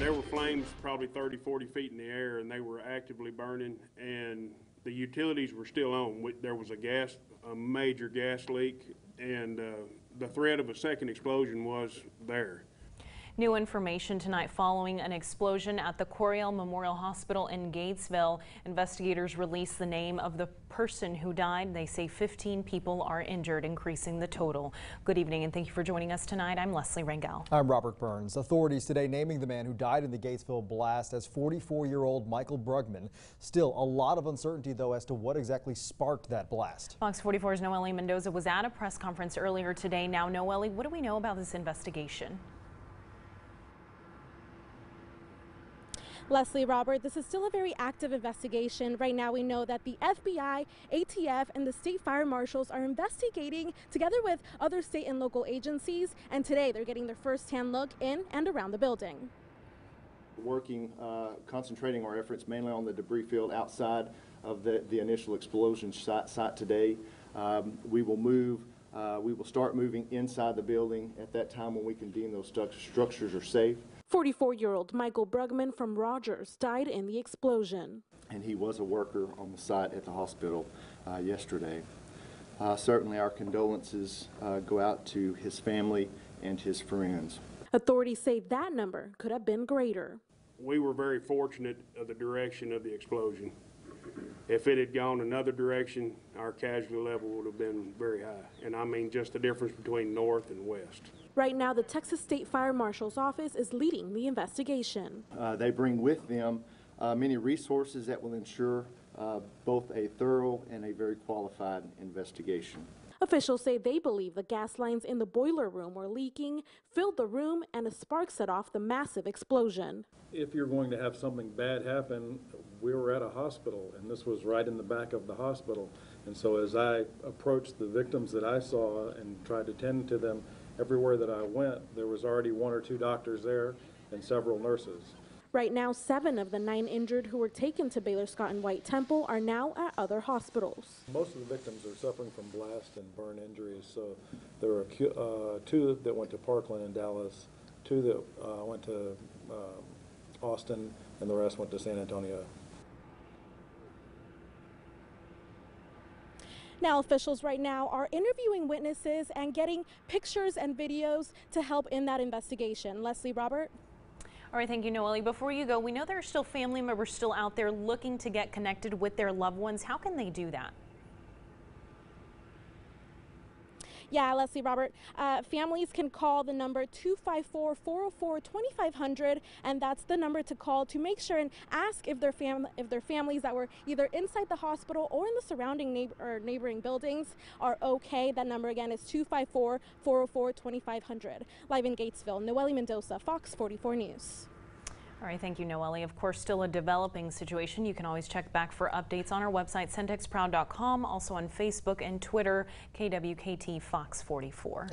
There were flames probably 30, 40 feet in the air, and they were actively burning, and the utilities were still on. There was a major gas leak, and the threat of a second explosion was there. New information tonight following an explosion at the Coryell Memorial Hospital in Gatesville. Investigators released the name of the person who died. They say 15 people are injured, increasing the total. Good evening and thank you for joining us tonight. I'm Leslie Rangel. I'm Robert Burns. Authorities today naming the man who died in the Gatesville blast as 44-year-old Michael Brugman. Still a lot of uncertainty though as to what exactly sparked that blast. Fox 44's Noelle Mendoza was at a press conference earlier today. Now, Noelle, what do we know about this investigation? Leslie, Robert, this is still a very active investigation. Right now we know that the FBI, ATF, and the state fire marshals are investigating together with other state and local agencies, and today they're getting their first-hand look in and around the building. Working, concentrating our efforts mainly on the debris field outside of the initial explosion site today. We will start moving inside the building at that time when we can deem those structures are safe. 44-year-old Michael Brugman from Rogers died in the explosion. And he was a worker on the site at the hospital yesterday. Certainly our condolences go out to his family and his friends. Authorities say that number could have been greater. We were very fortunate of the direction of the explosion. If it had gone another direction, our casualty level would have been very high. And I mean just the difference between north and west. Right now, the Texas State Fire Marshal's office is leading the investigation. They bring with them many resources that will ensure both a thorough and a very qualified investigation. Officials say they believe the gas lines in the boiler room were leaking, filled the room, and a spark set off the massive explosion. If you're going to have something bad happen, we were at a hospital, and this was right in the back of the hospital. And so as I approached the victims that I saw and tried to tend to them, everywhere that I went, there was already 1 or 2 doctors there and several nurses. Right now, 7 of the 9 injured who were taken to Baylor Scott and White Temple are now at other hospitals. Most of the victims are suffering from blast and burn injuries. So there are 2 that went to Parkland and Dallas, 2 that went to Austin, and the rest went to San Antonio. Now, officials right now are interviewing witnesses and getting pictures and videos to help in that investigation. Leslie, Robert? All right, thank you, Noelle. Before you go, we know there are still family members still out there looking to get connected with their loved ones. How can they do that? Yeah, Leslie, Robert, families can call the number 254-404-2500, and that's the number to call to make sure and ask if their families that were either inside the hospital or in the surrounding neighboring buildings are okay. That number again is 254-404-2500. Live in Gatesville, Noelle Mendoza, Fox 44 News. All right, thank you, Noelle. Of course, still a developing situation. You can always check back for updates on our website, centexproud.com, also on Facebook and Twitter, KWKT Fox 44.